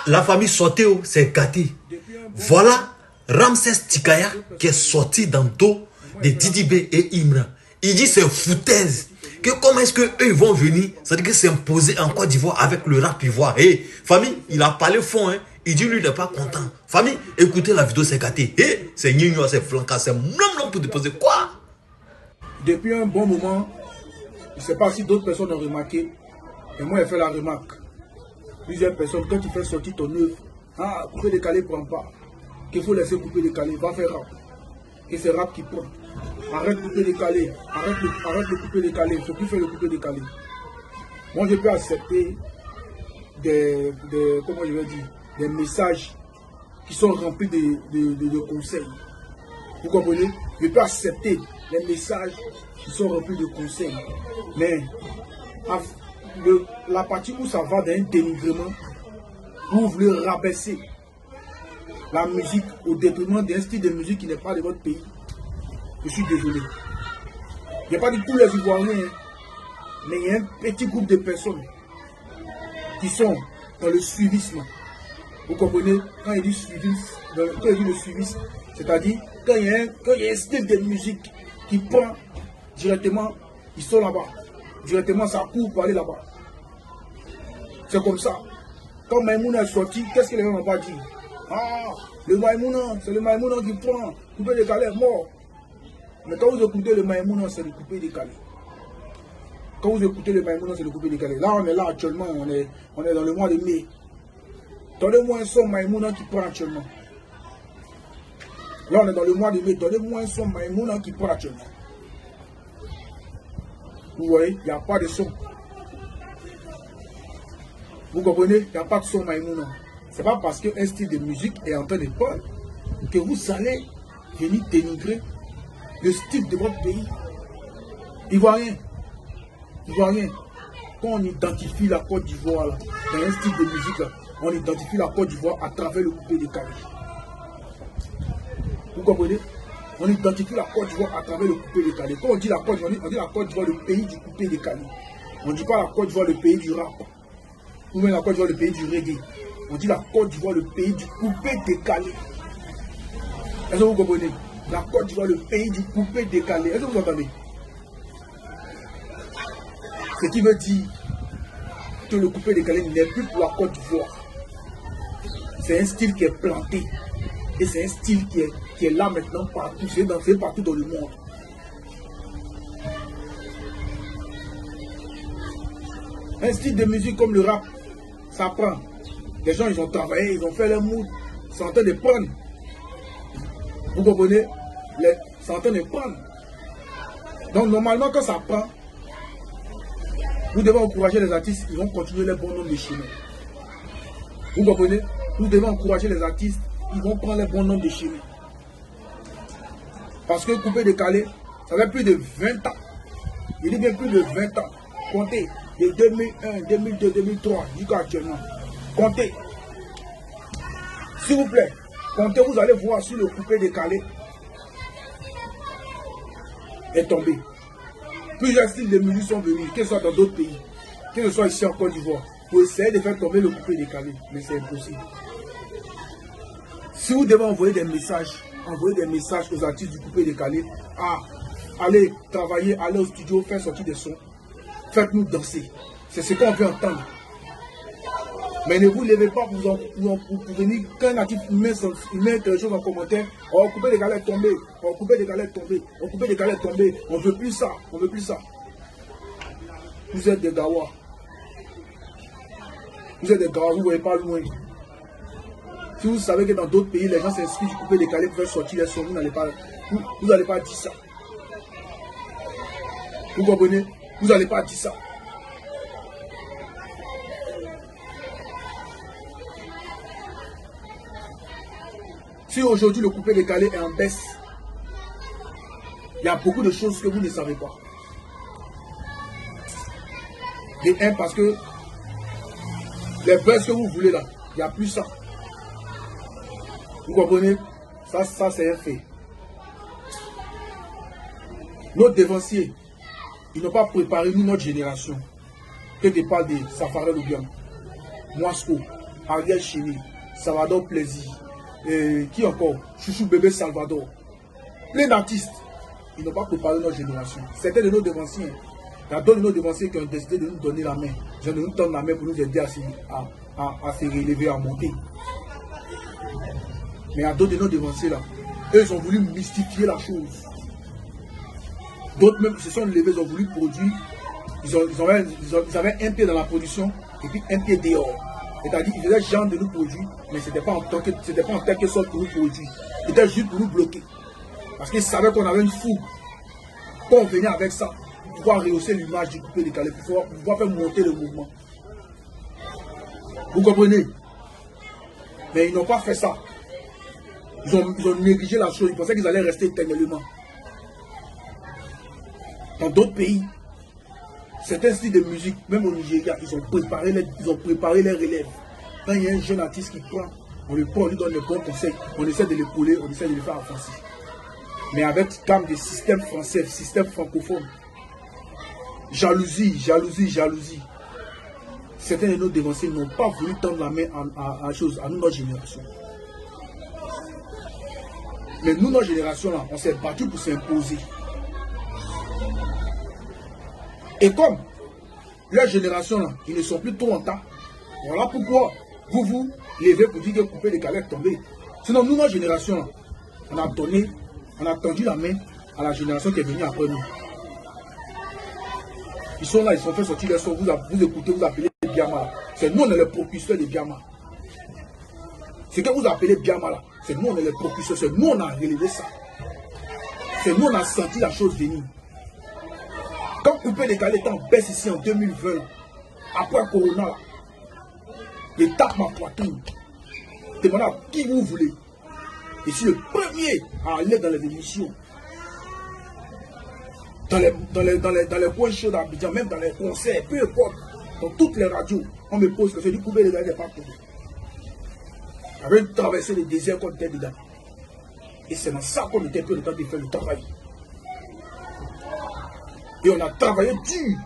La famille Soteo s'est gâtée. Voilà Ramsès Tikaya qui est sorti dans le dos de Didibé et Imran. Il dit c'est foutaise. Que comment est-ce qu'eux ils vont venir, c'est-à-dire que s'imposer en Côte d'Ivoire avec le rap ivoire. Hey, famille, il a parlé fond, hein. Il dit lui il n'est pas content. Famille, écoutez la vidéo, c'est gâté. Hey, c'est Nino, c'est Flanca, c'est non pour déposer quoi? Depuis un bon moment, je ne sais pas si d'autres personnes ont remarqué, mais moi j'ai fait la remarque. Plusieurs personnes, quand tu fais sortir ton œuvre, ah, couper décalé prend pas. Qu'il faut laisser couper décalé, va faire rap. Et c'est rap qui prend. Arrête de couper décalé, arrête de couper décalé, il ne faut plus faire le couper décalé. Moi je peux accepter comment je vais dire, des messages qui sont remplis de conseils. Vous comprenez? Je peux accepter les messages qui sont remplis de conseils. Mais la partie où ça va d'un dénigrement, où vous voulez rabaisser la musique au détriment d'un style de musique qui n'est pas de votre pays, je suis désolé. Il n'y a pas dit tous les Ivoiriens, mais il y a un petit groupe de personnes qui sont dans le suivisme. Vous comprenez? Quand il dit suivisme, le suivisme, c'est-à-dire quand il y a un style de musique qui prend directement, ils sont là-bas. Directement, ça court pour aller là-bas. C'est comme ça. Quand Maïmouna est sorti, qu'est-ce que les gens n'ont pas dit? Ah, le Maïmouna, c'est le Maïmouna qui prend, coupé décalé, mort. Mais quand vous écoutez le Maïmouna, c'est le coupé décalé. Quand vous écoutez le Maïmouna, c'est le coupé décalé. Là, on est là actuellement, on est dans le mois de mai. Donnez-moi un son Maïmouna qui prend actuellement. Là, on est dans le mois de mai. Donnez-moi un son Maïmouna qui prend actuellement. Vous voyez, il n'y a pas de son. Vous comprenez? Il n'y a pas de son Maïmouna. Ce n'est pas parce qu'un style de musique est en train de prendre que vous allez venir dénigrer le style de votre pays. Ivoirien. Quand on identifie la Côte d'Ivoire dans un style de musique, là, on identifie la Côte d'Ivoire à travers le coupé décalé. Vous comprenez? On identifie la Côte d'Ivoire à travers le coupé décalé. Quand on dit la Côte d'Ivoire, on dit la Côte d'Ivoire, le pays du coupé décalé. On ne dit pas la Côte d'Ivoire, le pays du rap. Ou même la Côte d'Ivoire, le pays du reggae. On dit la Côte d'Ivoire, le pays du coupé décalé. Est-ce que vous comprenez? La Côte d'Ivoire, le pays du coupé décalé. Est-ce que vous entendez? Ce qui veut dire que le coupé décalé n'est plus pour la Côte d'Ivoire. C'est un style qui est planté. Et c'est un style qui est là maintenant partout. C'est partout dans le monde. Un style de musique comme le rap, ça prend. Les gens, ils ont travaillé, ils ont fait leur mood. C'est en train de prendre. Vous comprenez? C'est en train de prendre. Donc, normalement, quand ça prend, vous devez encourager les artistes, ils vont continuer les bons noms de chemin. Vous comprenez? Vous devez encourager les artistes, ils vont prendre les bons noms de chemin. Parce que coupé décalé, ça fait plus de 20 ans. Il dit bien plus de 20 ans. Comptez, de 2001, 2002, 2003, jusqu'à actuellement. Comptez. S'il vous plaît, comptez, vous allez voir si le coupé décalé est tombé. Plusieurs styles de musique sont venus, que ce soit dans d'autres pays, que ce soit ici en Côte d'Ivoire, pour essayer de faire tomber le coupé décalé. Mais c'est impossible. Si vous devez envoyer des messages aux artistes du coupé décalé, allez travailler, allez au studio, faire sortir des sons, faites-nous danser. C'est ce qu'on veut entendre. Mais ne vous levez pas pour venir, quand un artiste met quelque chose en commentaire, oh, coupé décalé est tombé, oh, coupé décalé est tombé, oh, coupé décalé est tombé, on ne veut plus ça, on ne veut plus ça. Vous êtes des Gawa. Vous êtes des Gawa, vous ne voyez pas loin. Si vous savez que dans d'autres pays, les gens s'inscrivent du coupé décalé pour faire sortir les sons, vous n'allez pas dire ça. Vous comprenez? Vous n'allez pas dire ça. Si aujourd'hui le coupé décalé est en baisse, il y a beaucoup de choses que vous ne savez pas. Et parce que les baisses que vous voulez là, il n'y a plus ça. Vous comprenez? Ça c'est un fait. Nos dévanciers, ils n'ont pas préparé ni notre génération. Que tu parles de Safarel ou bien Moisco, Ariel Chéri, Salvador Plaisir, qui encore? Chouchou Bébé Salvador. Plein d'artistes. Ils n'ont pas préparé notre génération. Certains de nos devanciers, il y a d'autres de nos devanciers qui ont décidé de nous donner la main. Ils ont de nous tendre la main pour nous aider à se relever, à monter. Mais il y a d'autres de nos devanciers là. Eux, ils ont voulu mystifier la chose. D'autres même se sont levés, ils ont voulu produire. Ils avaient un pied dans la production et puis un pied dehors. C'est-à-dire qu'ils faisaient genre de nous produire, mais ce n'était pas en quelque sorte pour nous produire. C'était juste pour nous bloquer. Parce qu'ils savaient qu'on avait une fougue. Qu'on venait avec ça pour pouvoir rehausser l'image du coupé décalé, pour pouvoir faire monter le mouvement. Vous comprenez? Mais ils n'ont pas fait ça. Ils ont négligé la chose. Ils pensaient qu'ils allaient rester éternellement. Dans d'autres pays, certains styles de musique, même au Nigeria, ils ont préparé les relèves. Quand il y a un jeune artiste qui prend, on le prend, on lui donne les bons conseils, on essaie de l'épauler, on essaie de le faire avancer. Mais avec quand des systèmes français, système francophone, jalousie. Certains de nos devanciers n'ont pas voulu tendre la main à nous, notre génération. Mais nous, notre génération, là, on s'est battu pour s'imposer. Et comme leur génération, là, ils ne sont plus trop en temps, voilà pourquoi vous vous levez pour dire que couper les galets est tombé. Sinon, nous, notre génération, là, on a tendu la main à la génération qui est venue après nous. Ils sont là, ils sont fait sortir les sons, vous écoutez, vous appelez Biama. C'est nous, on est les propulseurs de Biama. Ce que vous appelez Biama là, c'est nous, on est les propulseurs, c'est nous, on a relevé ça. C'est nous, on a senti la chose venir. Quand Coupé Décalé est en baisse ici en 2020, après Corona, là, il tape ma poitrine. Demandez à qui vous voulez. Je suis le premier à aller dans les émissions. Dans les points chauds d'Abidjan, même dans les concerts, peu importe, dans toutes les radios, on me pose que c'est du Coupé Décalé n'est pas tombé. J'avais traversé le désert qu'on était dedans. Et c'est dans ça qu'on était peu le temps de faire le travail. Et on a travaillé dur.